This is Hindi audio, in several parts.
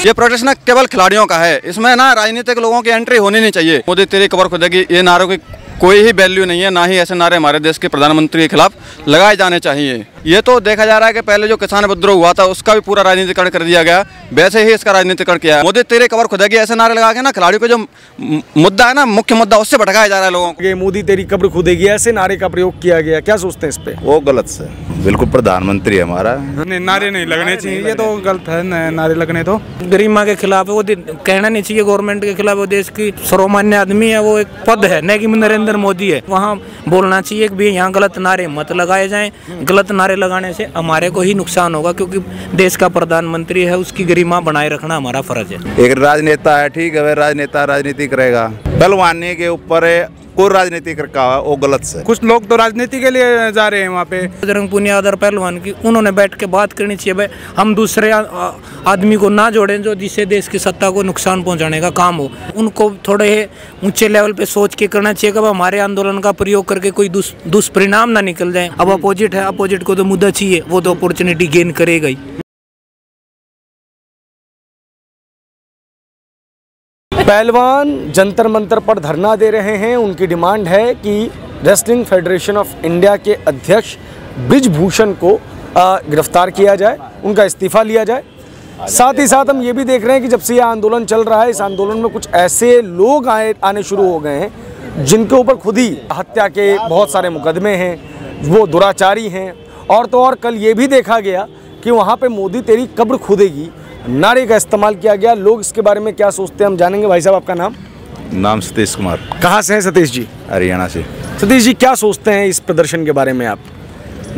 ये प्रोटेस्ट ना केवल खिलाड़ियों का है, इसमें ना राजनीतिक लोगों की एंट्री होनी नहीं चाहिए। मोदी तेरी कबर खुदेगी, ये नारों की कोई ही वैल्यू नहीं है, ना ही ऐसे नारे हमारे देश के प्रधानमंत्री के खिलाफ लगाए जाने चाहिए। ये तो देखा जा रहा है कि पहले जो किसान विद्रोह हुआ था उसका भी पूरा राजनीतिकरण कर दिया गया, वैसे ही इसका राजनीतिकरण किया है। मोदी तेरी कबर खुदेगी ऐसे नारे लगा के ना खिलाड़ियों को जो मुद्दा है ना, मुख्य मुद्दा, उससे भटकाया जा रहा है लोगों को। मोदी तेरी कब्र खुदेगी ऐसे नारे का प्रयोग किया गया, क्या सोचते हैं इस पे? वो गलत से, बिल्कुल प्रधानमंत्री है हमारा। नारे नहीं लगने चाहिए, ये तो गलत है नारे लगने। तो गरिमा के खिलाफ है, वो कहना नहीं चाहिए गवर्नमेंट के खिलाफ। वो देश की सर्वमान्य आदमी है, वो एक पद है, न कि नरेंद्र मोदी है। वहाँ बोलना चाहिए कि यहाँ गलत नारे मत लगाए जाएं। गलत नारे लगाने से हमारे को ही नुकसान होगा, क्योंकि देश का प्रधानमंत्री है, उसकी गरिमा बनाए रखना हमारा फर्ज है। एक राजनेता है, ठीक है, वह राजनेता राजनीति करेगा, पहलवानी के ऊपर कोई राजनीति करका वो गलत से। कुछ लोग तो राजनीति के लिए जा रहे हैं वहाँ पे। बजरंग पुनिया अदर पहलवान की उन्होंने बैठ के बात करनी चाहिए, भाई हम दूसरे आदमी को ना जोड़ें जो जिससे देश की सत्ता को नुकसान पहुंचाने का काम हो। उनको थोड़े ऊंचे लेवल पे सोच के करना चाहिए कि हमारे आंदोलन का प्रयोग करके कोई दुष्परिणाम ना निकल जाए। अब अपोजिट है, अपोजिट को तो मुद्दा चाहिए, वो तो अपॉर्चुनिटी गेन करेगा ही। पहलवान जंतर मंतर पर धरना दे रहे हैं। उनकी डिमांड है कि रेसलिंग फेडरेशन ऑफ इंडिया के अध्यक्ष ब्रिजभूषण को गिरफ्तार किया जाए, उनका इस्तीफा लिया जाए। साथ ही साथ हम ये भी देख रहे हैं कि जब से यह आंदोलन चल रहा है, इस आंदोलन में कुछ ऐसे लोग आने शुरू हो गए हैं जिनके ऊपर खुद ही हत्या के बहुत सारे मुकदमे हैं, वो दुराचारी हैं। और तो और कल ये भी देखा गया कि वहाँ पे मोदी तेरी कब्र खुदेगी नारे का इस्तेमाल किया गया। लोग इसके बारे में क्या सोचते हैं हम जानेंगे। भाई साहब, आपका नाम? सतीश कुमार। कहाँ से हैं सतीश जी? हरियाणा से। सतीश जी, क्या सोचते हैं इस प्रदर्शन के बारे में आप?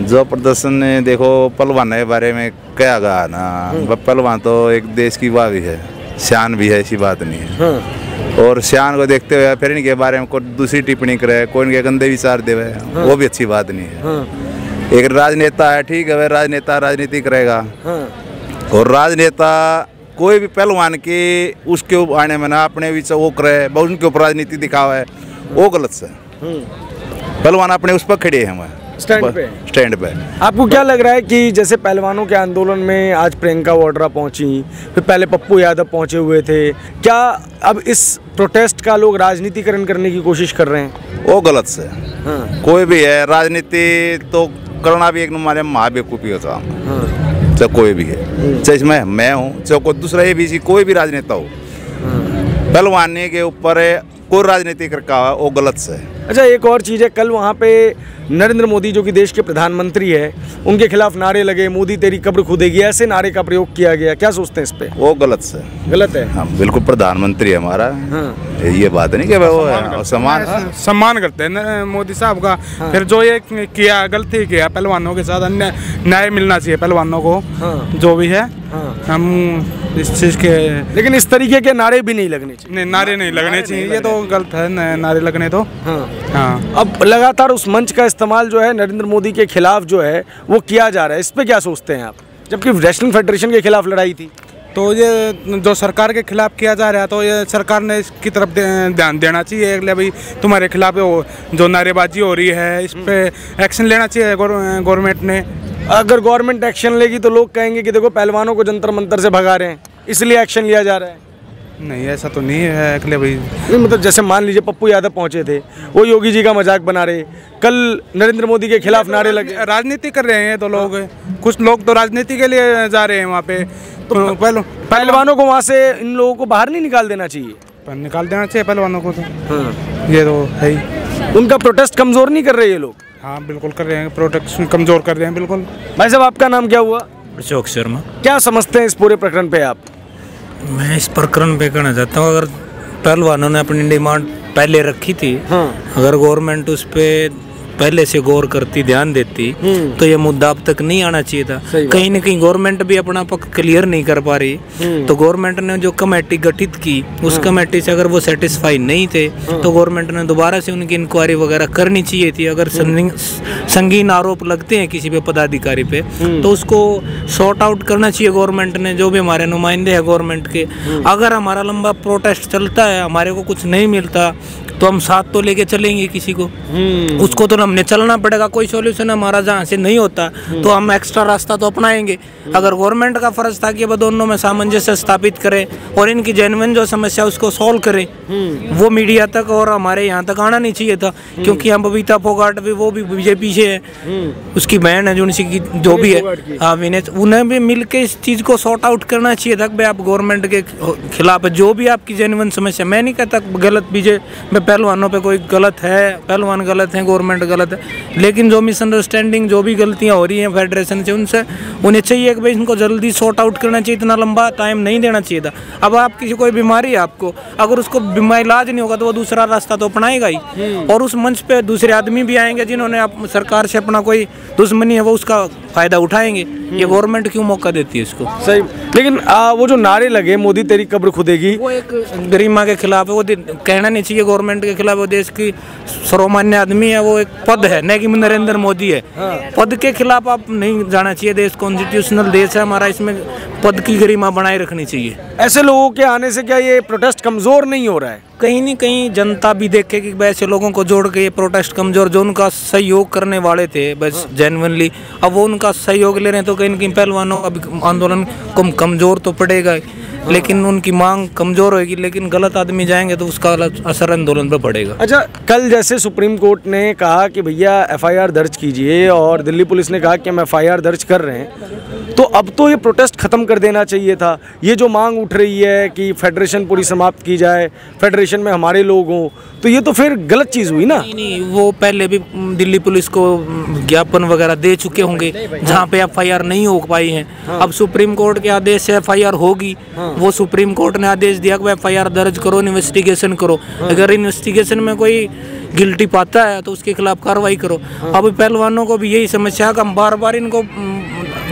जो प्रदर्शन ने देखो पहलवान के बारे में क्या कहा ना, पहलवान तो एक देश की वाह भी है, शान भी है, ऐसी बात नहीं है। और शान को देखते हुए फिर इनके बारे में कोई दूसरी टिप्पणी करे, कोई इनके गंदे विचार देवे, वो भी अच्छी बात नहीं है। एक राजनेता है, ठीक है, वह राजनेता राजनीति करेगा, और राजनेता कोई भी पहलवान के उसके आने में ना अपने विचार वो करे, उनके ऊपर राजनीति दिखावा, वो गलत से। पहलवान अपने उस पर खड़े हैं, स्टैंड पे। आपको क्या लग रहा है कि जैसे पहलवानों के आंदोलन में आज प्रियंका वाड्रा पहुंची, फिर पहले पप्पू यादव पहुंचे हुए थे, क्या अब इस प्रोटेस्ट का लोग राजनीतिकरण करने की कोशिश कर रहे हैं? वो गलत से। कोई भी है, राजनीति तो करना भी एक हमारे महाबेवकूफी होता, चाहे कोई भी है, चाहे इसमें मैं हूँ, चाहे कोई दूसरा ABC, कोई भी राजनेता हो, पहलवानी के ऊपर कोई राजनीति करका वो गलत से। अच्छा, एक और चीज़ है, कल वहाँ पे नरेंद्र मोदी जो कि देश के प्रधानमंत्री है, उनके खिलाफ नारे लगे, मोदी तेरी कब्र खुदेगी ऐसे नारे का प्रयोग किया गया, क्या सोचते हैं इस पे? वो गलत से। गलत है? हाँ, बिल्कुल प्रधानमंत्री है हमारा। ये बात नहीं कि वो सम्मान करते हैं मोदी साहब का। फिर जो ये किया, गलती किया पहलवानों के साथ, न्याय मिलना चाहिए पहलवानों को, जो भी है। हम इस चीज़ के, लेकिन इस तरीके के नारे भी नहीं लगने चाहिए। नहीं, नारे नहीं लगने चाहिए, ये तो गलत है नारे लगने तो। हाँ। अब लगातार उस मंच का इस्तेमाल जो है नरेंद्र मोदी के खिलाफ जो है वो किया जा रहा है, इस पे क्या सोचते हैं आप? जबकि रेसलिंग फेडरेशन के खिलाफ लड़ाई थी। तो ये जो सरकार के खिलाफ किया जा रहा है, तो ये सरकार ने इसकी तरफ ध्यान देना चाहिए। अगले भाई तुम्हारे खिलाफ जो नारेबाजी हो रही है, इस पे एक्शन लेना चाहिए गवर्नमेंट ने। अगर गवर्नमेंट एक्शन लेगी तो लोग कहेंगे कि देखो पहलवानों को जंतर मंतर से भगा रहे हैं, इसलिए एक्शन लिया जा रहा है। नहीं, ऐसा तो नहीं है अगले भाई। नहीं, मतलब जैसे मान लीजिए पप्पू यादव पहुंचे थे, वो योगी जी का मजाक बना रहे, कल नरेंद्र मोदी के खिलाफ नारे लगे। राजनीति कर रहे हैं तो लोग, कुछ लोग तो राजनीति के लिए जा रहे हैं वहाँ पे। तो पहलवानों को वहाँ से इन लोगों को बाहर नहीं निकाल देना चाहिए? निकाल देना चाहिए पहलवानों को, तो ये तो है ही। उनका प्रोटेस्ट कमजोर नहीं कर रहे ये लोग? हाँ, बिल्कुल कर रहे हैं, प्रोटेस्ट कमजोर कर रहे हैं, बिल्कुल। भाई साहब, आपका नाम क्या हुआ? अशोक शर्मा। क्या समझते हैं इस पूरे प्रकरण पे आप? मैं इस प्रकरण पे कहना चाहता हूँ, अगर पहलवानों ने अपनी डिमांड पहले रखी थी, अगर गवर्नमेंट उस पर पहले से गौर करती, ध्यान देती, तो ये मुद्दा अब तक नहीं आना चाहिए था। कहीं ना कहीं गवर्नमेंट भी अपना पक्ष क्लियर नहीं कर पा रही। तो गवर्नमेंट ने जो कमेटी गठित की, उस कमेटी से अगर वो सेटिस्फाई नहीं थे, तो गवर्नमेंट ने दोबारा से उनकी इंक्वायरी वगैरह करनी चाहिए थी। अगर संगीन आरोप लगते हैं किसी पे पदाधिकारी पे, तो उसको सॉर्ट आउट करना चाहिए गवर्नमेंट ने, जो भी हमारे नुमाइंदे हैं गवर्नमेंट के। अगर हमारा लंबा प्रोटेस्ट चलता है, हमारे को कुछ नहीं मिलता, तो हम साथ तो लेके चलेंगे किसी को, उसको तो हमने चलना पड़ेगा। कोई सॉल्यूशन हमारा जहाँ से नहीं होता तो हम एक्स्ट्रा रास्ता तो अपनाएंगे। अगर गवर्नमेंट का फर्ज था कि वो दोनों में सामंजस्य स्थापित करे और इनकी जेन्युइन जो समस्या उसको सॉल्व करे, वो मीडिया तक और हमारे यहाँ तक आना नहीं चाहिए था। क्योंकि हम बबीता फोगाट भी, वो भी बीजेपी से है, उसकी बहन है जो उनसी की जो भी है, हाँ विनेश, उन्हें भी मिल के इस चीज़ को सॉर्ट आउट करना चाहिए था। भाई आप गवर्नमेंट के खिलाफ जो भी आपकी जेन्युइन समस्या, मैं नहीं कहता गलत बीजेपी पहलवानों पे कोई गलत है, पहलवान गलत है, गवर्नमेंट गलत है, लेकिन जो मिसअंडरस्टैंडिंग जो भी गलतियां हो रही हैं फेडरेशन से, उनसे उन्हें चाहिए कि भाई इनको जल्दी सॉर्ट आउट करना चाहिए। इतना लंबा टाइम नहीं देना चाहिए था। अब आप किसी कोई बीमारी है आपको, अगर उसको बीमारी इलाज नहीं होगा तो वो दूसरा रास्ता तो अपनाएगा ही, और उस मंच पे दूसरे आदमी भी आएंगे जिन्होंने आप सरकार से अपना कोई दुश्मनी है, वो उसका फायदा उठाएंगे। ये गवर्नमेंट क्यों मौका देती है इसको? सही। लेकिन वो जो नारे लगे मोदी तेरी कब्र खुदेगी, वो एक गरिमा के खिलाफ है, वो कहना नहीं चाहिए गवर्नमेंट के खिलाफ। वो देश की सर्वमान्य आदमी है, वो एक पद है, न कि नरेंद्र मोदी है। पद के खिलाफ आप नहीं जाना चाहिए। देश कॉन्स्टिट्यूशनल देश है हमारा, इसमें पद की गरिमा बनाए रखनी चाहिए। ऐसे लोगों के आने से क्या ये प्रोटेस्ट कमजोर नहीं हो रहा है? कहीं नहीं कहीं जनता भी देखे कि ऐसे लोगों को जोड़ के ये प्रोटेस्ट कमजोर, जो उनका सहयोग करने वाले थे बस जेन्युइनली, अब वो उनका सहयोग ले रहे हैं, तो कहीं न कहीं पहलवानों का आंदोलन कमजोर तो पड़ेगा, लेकिन उनकी मांग कमजोर होगी। लेकिन गलत आदमी जाएंगे तो उसका असर आंदोलन पर पड़ेगा। अच्छा, कल जैसे सुप्रीम कोर्ट ने कहा कि भैया एफआईआर दर्ज कीजिए, और दिल्ली पुलिस ने कहा कि हम एफआईआर दर्ज कर रहे हैं, तो अब तो ये प्रोटेस्ट खत्म कर देना चाहिए था। ये जो मांग उठ रही है कि फेडरेशन पूरी समाप्त की जाए, फेडरेशन में हमारे लोग हों, तो ये तो फिर गलत चीज़ हुई ना? नहीं, वो पहले भी दिल्ली पुलिस को ज्ञापन वगैरह दे चुके होंगे जहाँ पे एफआईआर नहीं हो पाई है। अब सुप्रीम कोर्ट के आदेश से एफआईआर होगी। वो सुप्रीम कोर्ट ने आदेश दिया कि एफआईआर दर्ज करो, इन्वेस्टिगेशन करो। अगर इन्वेस्टिगेशन में कोई गिल्टी पाता है तो उसके खिलाफ कार्रवाई करो। अब पहलवानों को भी यही समस्या है कि हम बार बार इनको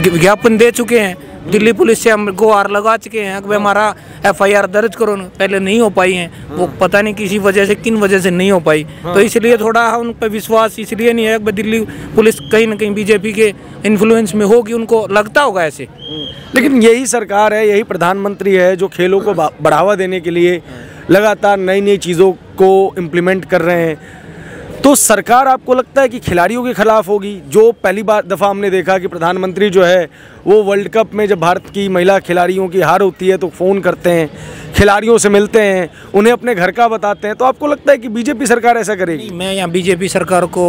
ज्ञापन दे चुके हैं, दिल्ली पुलिस से हम गुहार लगा चुके हैं कि हमारा एफआईआर दर्ज करो, पहले नहीं हो पाई हैं। वो पता नहीं किसी वजह से, किन वजह से नहीं हो पाई, तो इसलिए थोड़ा उन पर विश्वास इसलिए नहीं है कि दिल्ली पुलिस कहीं ना कहीं बीजेपी के इन्फ्लुएंस में होगी, उनको लगता होगा ऐसे। लेकिन यही सरकार है, यही प्रधानमंत्री है जो खेलों को बढ़ावा देने के लिए लगातार नई नई चीज़ों को इम्प्लीमेंट कर रहे हैं। तो सरकार आपको लगता है कि खिलाड़ियों के खिलाफ होगी? जो पहली दफ़ा हमने देखा कि प्रधानमंत्री जो है वो वर्ल्ड कप में जब भारत की महिला खिलाड़ियों की हार होती है तो फ़ोन करते हैं, खिलाड़ियों से मिलते हैं, उन्हें अपने घर का बताते हैं। तो आपको लगता है कि बीजेपी सरकार ऐसा करेगी? मैं यहाँ बीजेपी सरकार को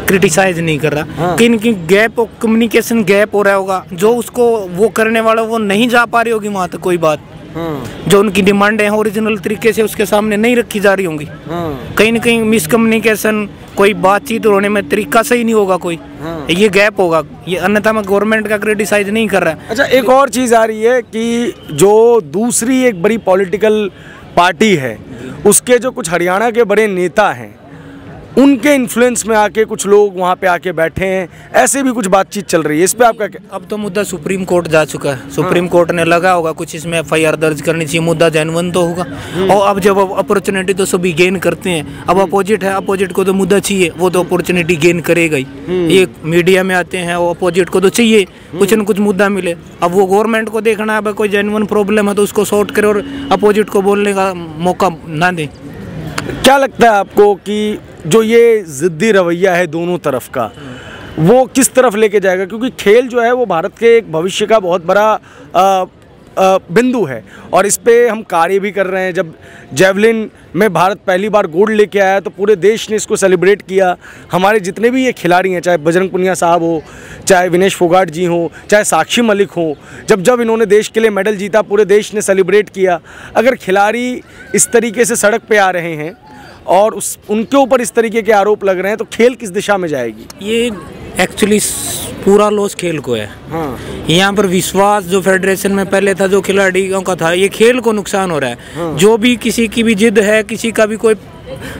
क्रिटिसाइज नहीं कर रहा, किन की गैप, कम्युनिकेशन गैप हो रहा होगा, जो उसको वो करने वाला वो नहीं जा पा रही होगी वहाँ तक, कोई बात जो उनकी डिमांड है ओरिजिनल तरीके से उसके सामने नहीं रखी जा रही होंगी। कहीं ना कहीं मिसकम्युनिकेशन, कोई बातचीत होने में तरीका सही नहीं होगा, कोई ये गैप होगा। ये अन्यथा मैं गवर्नमेंट का क्रिटिसाइज नहीं कर रहा। अच्छा, एक और चीज़ आ रही है कि जो दूसरी एक बड़ी पॉलिटिकल पार्टी है, उसके जो कुछ हरियाणा के बड़े नेता हैं, उनके इन्फ्लुएंस में आके कुछ लोग वहाँ पे आके बैठे हैं, ऐसे भी कुछ बातचीत चल रही है। इस पे आपका क्या? अब तो मुद्दा सुप्रीम कोर्ट जा चुका है, सुप्रीम कोर्ट ने लगा होगा कुछ इसमें एफआईआर दर्ज करनी चाहिए, मुद्दा जेन्युइन तो होगा। और अब जब अपॉर्चुनिटी तो सभी गेन करते हैं, अब अपोजिट है, अपोजिट को तो मुद्दा चाहिए, वो तो अपॉर्चुनिटी गेन करेगा ही। ये मीडिया में आते हैं, वो अपोजिट को तो चाहिए कुछ न कुछ मुद्दा मिले। अब वो गवर्नमेंट को देखना है, कोई जेन्युइन प्रॉब्लम है तो उसको सॉर्ट करे और अपोजिट को बोलने का मौका ना दे। क्या लगता है आपको कि जो ये ज़िद्दी रवैया है दोनों तरफ का, वो किस तरफ लेके जाएगा? क्योंकि खेल जो है वो भारत के एक भविष्य का बहुत बड़ा बिंदु है, और इस पे हम कार्य भी कर रहे हैं। जब जेवलिन में भारत पहली बार गोल्ड लेके आया तो पूरे देश ने इसको सेलिब्रेट किया। हमारे जितने भी ये खिलाड़ी हैं, चाहे बजरंग पुनिया साहब हो, चाहे विनेश फोगाट जी हो, चाहे साक्षी मलिक हो, जब जब इन्होंने देश के लिए मेडल जीता पूरे देश ने सेलिब्रेट किया। अगर खिलाड़ी इस तरीके से सड़क पे आ रहे हैं और उनके ऊपर इस तरीके के आरोप लग रहे हैं, तो खेल किस दिशा में जाएगी? ये एक्चुअली पूरा लॉस खेल को है। यहाँ पर विश्वास जो फेडरेशन में पहले था, जो खिलाड़ियों का था, ये खेल को नुकसान हो रहा है। जो भी किसी की भी जिद है, किसी का भी कोई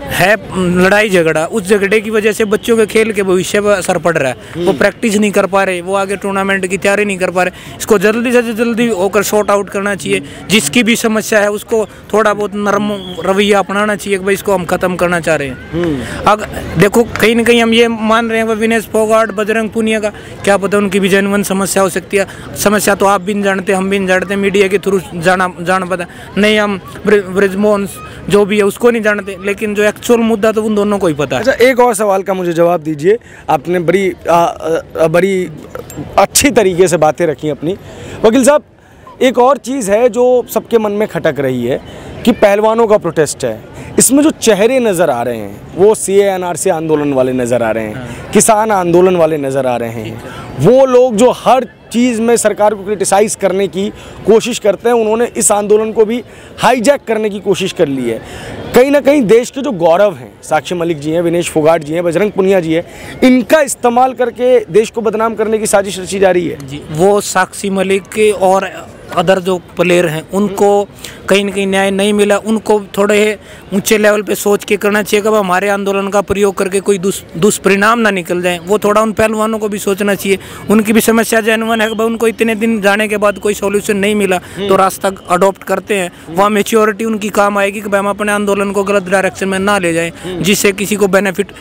है लड़ाई झगड़ा, उस झगड़े की वजह से बच्चों के खेल के भविष्य पर असर पड़ रहा है। वो प्रैक्टिस नहीं कर पा रहे, वो आगे टूर्नामेंट की तैयारी नहीं कर पा रहे। इसको जल्दी से जल्दी होकर शॉर्ट आउट करना चाहिए। जिसकी भी समस्या है उसको थोड़ा बहुत नरम रवैया अपनाना चाहिए कि भाई इसको हम खत्म करना चाह रहे हैं। अब देखो कहीं ना कहीं हम ये मान रहे हैं विनेश फोगाट, बजरंग पुनिया का क्या पता उनकी भी जेन्युइन समस्या हो सकती है। समस्या तो आप भी नहीं जानते, हम भी नहीं जानते, मीडिया के थ्रू जान पता नहीं, हम ब्रिजमोहन जो भी है उसको नहीं जानते, लेकिन लेकिन जो एक्चुअल मुद्दा तो उन दोनों को ही पता है। अच्छा, एक और सवाल का मुझे जवाब दीजिए। आपने बड़ी अच्छी तरीके से बातें रखी अपनी। वकील साहब, एक और चीज़ है जो सबके मन में खटक रही है कि पहलवानों का प्रोटेस्ट है, इसमें जो चेहरे नज़र आ रहे हैं वो CAA NRC आंदोलन वाले नज़र आ रहे हैं, किसान आंदोलन वाले नज़र आ रहे हैं, वो लोग जो हर चीज़ में सरकार को क्रिटिसाइज करने की कोशिश करते हैं, उन्होंने इस आंदोलन को भी हाईजैक करने की कोशिश कर ली है। कहीं ना कहीं देश के जो गौरव हैं, साक्षी मलिक जी हैं, विनेश फोगाट जी हैं, बजरंग पुनिया जी हैं, इनका इस्तेमाल करके देश को बदनाम करने की साजिश रची जा रही है। जी, वो साक्षी मलिक के और अदर जो प्लेयर हैं उनको कहीं ना कहीं न्याय नहीं मिला। उनको थोड़े ऊंचे लेवल पे सोच के करना चाहिए कि हमारे आंदोलन का प्रयोग करके कोई दुष्परिणाम ना निकल जाए। वो थोड़ा उन पहलवानों को भी सोचना चाहिए, उनकी भी समस्या जेन्युइन है कि उनको इतने दिन जाने के बाद कोई सॉल्यूशन नहीं मिला तो रास्ता अडॉप्ट करते हैं। वहाँ मेच्योरिटी उनकी काम आएगी कि हम अपने आंदोलन को गलत डायरेक्शन में ना ले जाएं, जिससे किसी को बेनिफिट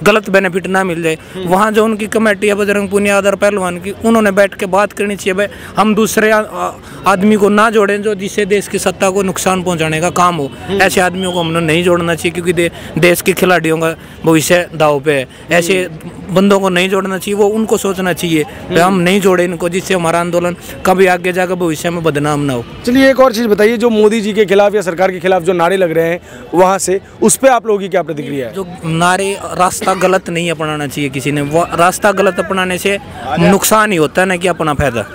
गलत बेनिफिट ना मिल जाए। वहाँ जो उनकी कमेटी है बजरंग पुनिया अदर पहलवान की, उन्होंने बैठ के बात करनी चाहिए, भाई हम दूसरे आदमी को ना जोड़ें जो जिससे देश की सत्ता को नुकसान पहुंचाने का काम हो। ऐसे आदमियों को हमने नहीं जोड़ना चाहिए, क्योंकि देश के खिलाड़ियों का भविष्य दांव पे है। ऐसे बंदों को नहीं जोड़ना चाहिए, वो उनको सोचना चाहिए हम नहीं जोड़े इनको, जिससे हमारा आंदोलन कभी आगे जाकर भविष्य में बदनाम ना हो। चलिए, एक और चीज़ बताइए, जो मोदी जी के खिलाफ या सरकार के खिलाफ जो नारे लग रहे हैं वहाँ से, उस पर आप लोगों की क्या प्रतिक्रिया है? जो नारे, रास्ता गलत नहीं अपनाना चाहिए किसी ने। वो रास्ता गलत अपनाने से नुकसान ही होता है ना कि अपना फायदा।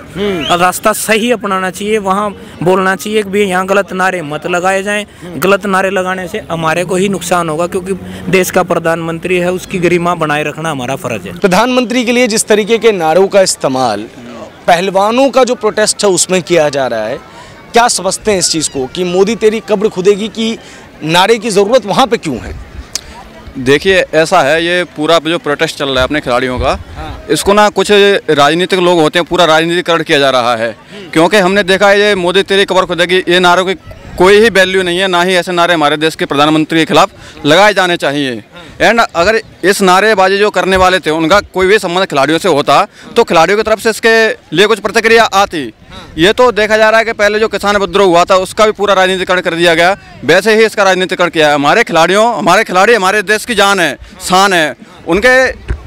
रास्ता सही अपनाना चाहिए, वहाँ बोलना चाहिए कि भाई यहाँ गलत नारे मत लगाए जाएं। गलत नारे लगाने से हमारे को ही नुकसान होगा, क्योंकि देश का प्रधानमंत्री है, उसकी गरिमा बनाए रखना हमारा फर्ज है। प्रधानमंत्री के लिए जिस तरीके के नारों का इस्तेमाल पहलवानों का जो प्रोटेस्ट है उसमें किया जा रहा है, क्या समझते हैं इस चीज़ को कि मोदी तेरी कब्र खुदेगी की नारे की ज़रूरत वहाँ पे क्यों है? देखिए, ऐसा है, ये पूरा जो प्रोटेस्ट चल रहा है अपने खिलाड़ियों का, इसको ना कुछ राजनीतिक लोग होते हैं, पूरा राजनीतिकरण किया जा रहा है। क्योंकि हमने देखा है ये मोदी तेरी कब्र खुदेगी, ये नारों की कोई ही वैल्यू नहीं है, ना ही ऐसे नारे हमारे देश के प्रधानमंत्री के खिलाफ लगाए जाने चाहिए। एंड अगर इस नारेबाजी जो करने वाले थे उनका कोई भी संबंध खिलाड़ियों से होता तो खिलाड़ियों की तरफ से इसके लिए कुछ प्रतिक्रिया आती। ये तो देखा जा रहा है कि पहले जो किसान विद्रोह हुआ था उसका भी पूरा राजनीतिकरण कर दिया गया, वैसे ही इसका राजनीतिकरण किया है। हमारे खिलाड़ी हमारे देश की जान है, शान है।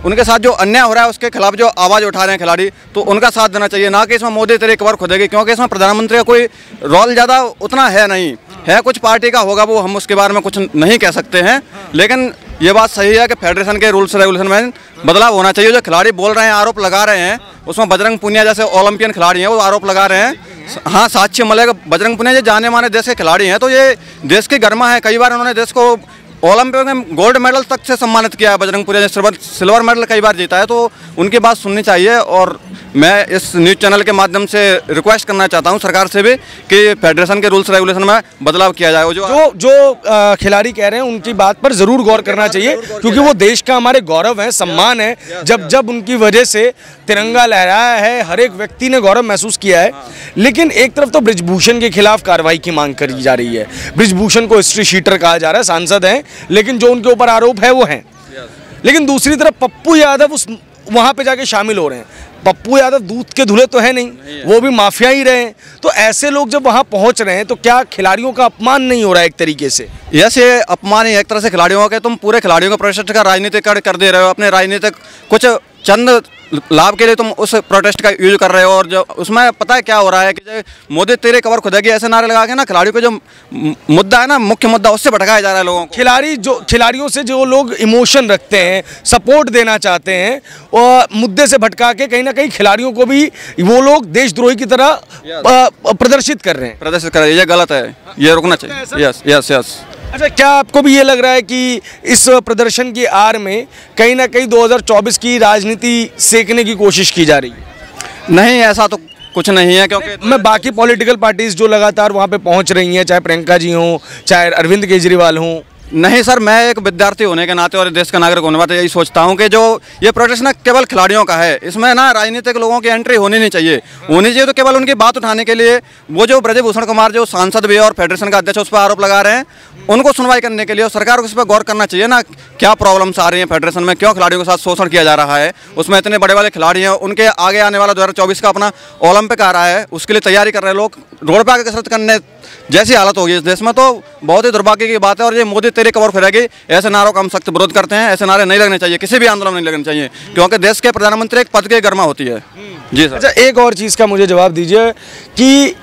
उनके साथ जो अन्याय हो रहा है उसके खिलाफ जो आवाज़ उठा रहे हैं खिलाड़ी, तो उनका साथ देना चाहिए, ना कि इसमें मोदी तेरी कब्र खुदेगी। क्योंकि इसमें प्रधानमंत्री का कोई रोल ज़्यादा उतना है नहीं, है कुछ पार्टी का होगा, वो हम उसके बारे में कुछ नहीं कह सकते हैं। लेकिन ये बात सही है कि फेडरेशन के रूल्स रेगुलेशन में बदलाव होना चाहिए। जो खिलाड़ी बोल रहे हैं, आरोप लगा रहे हैं, उसमें बजरंग पुनिया जैसे ओलंपियन खिलाड़ी हैं वो आरोप लगा रहे हैं। हाँ, साक्ष्य मलिक, बजरंग पुनिया जो जाने माने देश के खिलाड़ी हैं, तो ये देश की गरिमा है। कई बार उन्होंने देश को ओलंपिक में गोल्ड मेडल तक से सम्मानित किया है। बजरंग पुनिया ने सिल्वर मेडल कई बार जीता है, तो उनकी बात सुननी चाहिए। और मैं इस न्यूज़ चैनल के माध्यम से रिक्वेस्ट करना चाहता हूं सरकार से भी कि फेडरेशन के रूल्स रेगुलेशन में बदलाव किया जाए। जो खिलाड़ी कह रहे हैं उनकी बात पर ज़रूर गौर करना चाहिए, क्योंकि वो देश का हमारे गौरव है, सम्मान है। जब उनकी वजह से तिरंगा लहराया है, हर एक व्यक्ति ने गौरव महसूस किया है। लेकिन एक तरफ तो बृजभूषण के खिलाफ कार्रवाई की मांग करी जा रही है। बृजभूषण को हिस्ट्री शीटर कहा जा रहा है, सांसद हैं, लेकिन जो उनके ऊपर आरोप है वो हैं। लेकिन दूसरी तरफ पप्पू यादव वहाँ पे जाके शामिल हो रहे हैं। पप्पू यादव दूध के धुले तो है नहीं, वो भी माफिया ही रहे हैं। तो ऐसे लोग जब वहाँ पहुँच रहे हैं तो क्या खिलाड़ियों का अपमान नहीं हो रहा है एक तरीके से? ये अपमान ही एक तरह से खिलाड़ियों का, तुम पूरे खिलाड़ियों का प्रोटेस्ट का राजनीतिकरण कर दे रहे हो। अपने राजनीतिक कुछ चंद लाभ के लिए तुम उस प्रोटेस्ट का यूज कर रहे हो। और जो उसमें पता है क्या हो रहा है कि मोदी तेरे कब्र खुदेगी ऐसे नारे लगा के ना खिलाड़ियों को जो मुद्दा है ना, मुख्य मुद्दा, उससे भटकाया जा रहा है लोगों को। खिलाड़ियों से जो लोग इमोशन रखते हैं, सपोर्ट देना चाहते हैं, और मुद्दे से भटका के कहीं ना कहीं खिलाड़ियों को भी वो लोग देशद्रोही की तरह प्रदर्शित कर रहे हैं। ये गलत है, ये रुकना चाहिए। यस। अच्छा, क्या आपको भी ये लग रहा है कि इस प्रदर्शन की आड़ में कहीं ना कहीं 2024 की राजनीति सेकने की कोशिश की जा रही है? नहीं, ऐसा तो कुछ नहीं है। क्योंकि मैं बाकी पॉलिटिकल पार्टीज जो लगातार वहाँ पे पहुँच रही हैं, चाहे प्रियंका जी हों, चाहे अरविंद केजरीवाल हों। नहीं सर, मैं एक विद्यार्थी होने के नाते और देश का नागरिक होने के नाते यही सोचता हूं कि जो ये प्रोटेस्ट ना केवल खिलाड़ियों का है, इसमें ना राजनीतिक लोगों की एंट्री होनी नहीं चाहिए। होनी चाहिए तो केवल उनकी बात उठाने के लिए। वो जो ब्रजभूषण कुमार जो सांसद भी है और फेडरेशन का अध्यक्ष, उस पर आरोप लगा रहे हैं, उनको सुनवाई करने के लिए और सरकार को इस पर गौर करना चाहिए ना, क्या प्रॉब्लम्स आ रही हैं फेडरेशन में, क्यों खिलाड़ियों के साथ शोषण किया जा रहा है। उसमें इतने बड़े बड़े खिलाड़ी हैं, उनके आगे आने वाला 2024 का अपना ओलंपिक आ रहा है, उसके लिए तैयारी कर रहे लोग रोड पर आके कसरत करने जैसी हालत होगी इस देश में, तो बहुत ही दुर्भाग्य की बात है। और ये मोदी तेरी कबर फिरेगी, ऐसे नारों का हम सख्त विरोध करते हैं। ऐसे नारे नहीं लगने चाहिए, किसी भी आंदोलन में नहीं लगने चाहिए, क्योंकि देश के प्रधानमंत्री एक पद की गरिमा होती है। जी सर। अच्छा, एक और चीज़ का मुझे जवाब दीजिए कि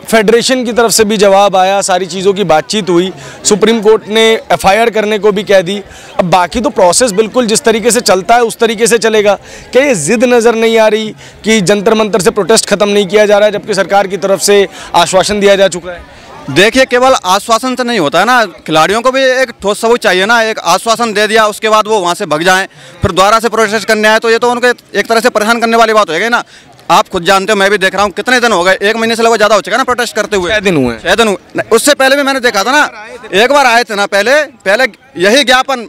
फेडरेशन की तरफ से भी जवाब आया, सारी चीज़ों की बातचीत हुई, सुप्रीम कोर्ट ने एफआईआर करने को भी कह दी। अब बाकी तो प्रोसेस बिल्कुल जिस तरीके से चलता है उस तरीके से चलेगा। क्या ये जिद नज़र नहीं आ रही कि जंतर मंतर से प्रोटेस्ट खत्म नहीं किया जा रहा है, जबकि सरकार की तरफ से आश्वासन दिया जा चुका है? देखिए, केवल आश्वासन से नहीं होता है ना, खिलाड़ियों को भी एक ठोस सबूत चाहिए ना। एक आश्वासन दे दिया, उसके बाद वो वहाँ से भग जाएं, फिर दोबारा से प्रोटेस्ट करने आए, तो ये तो उनको एक तरह से परेशान करने वाली बात हो गई ना। आप खुद जानते हो, मैं भी देख रहा हूँ, कितने दिन हो गए, 1 महीने से लगभग ज़्यादा हो चुका ना प्रोटेस्ट करते हुए। 6 दिन हुए। 6 दिन हुए। उससे पहले भी मैंने देखा था ना, एक बार आए थे ना, पहले यही ज्ञापन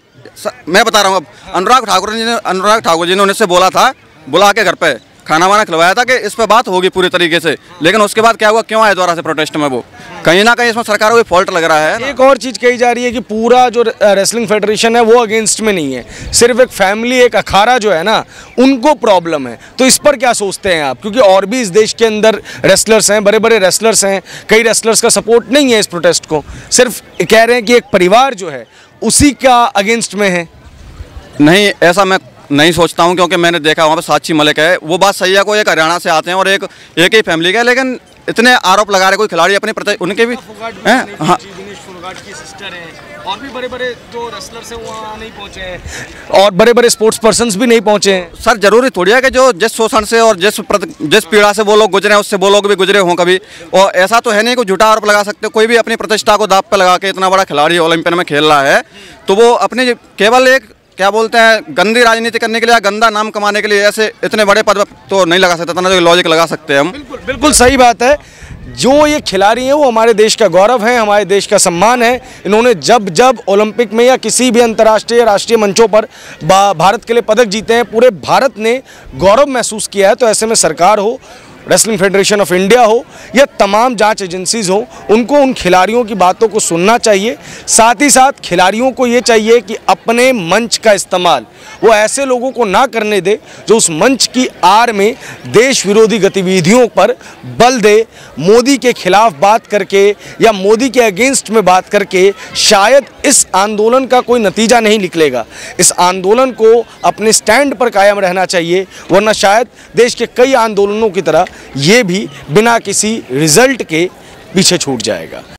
मैं बता रहा हूँ। अब अनुराग ठाकुर जी ने उनसे बोला था, बुला के घर पे खाना वाना खिलवाया था कि इस पर बात होगी पूरी तरीके से, लेकिन उसके बाद क्या हुआ, क्यों आए दोबारा से प्रोटेस्ट में? वो कहीं ना कहीं इसमें सरकार को भी फॉल्ट लग रहा है। एक और चीज़ कही जा रही है कि पूरा जो रेसलिंग फेडरेशन है वो अगेंस्ट में नहीं है, सिर्फ एक फैमिली, एक अखाड़ा जो है ना, उनको प्रॉब्लम है। तो इस पर क्या सोचते हैं आप? क्योंकि और भी इस देश के अंदर रेसलर्स हैं, बड़े बड़े रेसलर्स हैं, कई रेसलर्स का सपोर्ट नहीं है इस प्रोटेस्ट को, सिर्फ कह रहे हैं कि एक परिवार जो है उसी का अगेंस्ट में है। नहीं, ऐसा मैं नहीं सोचता हूं, क्योंकि मैंने देखा वहाँ पे साक्षी मलिक है, वो बात सही है, कोई एक हरियाणा से आते हैं और एक ही फैमिली का है, लेकिन इतने आरोप लगा रहे कोई खिलाड़ी अपने प्रति, उनके भी हैं। हाँ, की सिस्टर है, और भी बड़े बड़े जो रेसलर्स हैं वहाँ नहीं पहुँचे हैं, और बड़े बड़े स्पोर्ट्स पर्सन्स भी नहीं पहुँचे हैं। सर, जरूरी थोड़ी है कि जो जिस शोषण से और जिस पीड़ा से वो लोग गुजरे हैं, उससे वो लोग भी गुजरे हों कभी। और ऐसा तो है नहीं कि झूठा आरोप लगा सकते। कोई भी अपनी प्रतिष्ठा को दांव पे लगा के इतना बड़ा खिलाड़ी ओलंपिक में खेल रहा है, तो वो अपने केवल एक क्या बोलते हैं, गंदी राजनीति करने के लिए, गंदा नाम कमाने के लिए ऐसे इतने बड़े पद तो नहीं लगा सकता ना, जो लॉजिक लगा सकते हैं हम। बिल्कुल सही बात है। जो ये खिलाड़ी हैं वो हमारे देश का गौरव है, हमारे देश का सम्मान है। इन्होंने जब जब ओलंपिक में या किसी भी अंतर्राष्ट्रीय राष्ट्रीय मंचों पर भारत के लिए पदक जीते हैं, पूरे भारत ने गौरव महसूस किया है। तो ऐसे में सरकार हो, रेसलिंग फेडरेशन ऑफ इंडिया हो या तमाम जांच एजेंसीज हो, उनको उन खिलाड़ियों की बातों को सुनना चाहिए। साथ ही साथ खिलाड़ियों को ये चाहिए कि अपने मंच का इस्तेमाल वो ऐसे लोगों को ना करने दे जो उस मंच की आड़ में देश विरोधी गतिविधियों पर बल दे। मोदी के खिलाफ बात करके या मोदी के अगेंस्ट में बात करके शायद इस आंदोलन का कोई नतीजा नहीं निकलेगा। इस आंदोलन को अपने स्टैंड पर कायम रहना चाहिए, वरना शायद देश के कई आंदोलनों की तरह ये भी बिना किसी रिजल्ट के पीछे छूट जाएगा।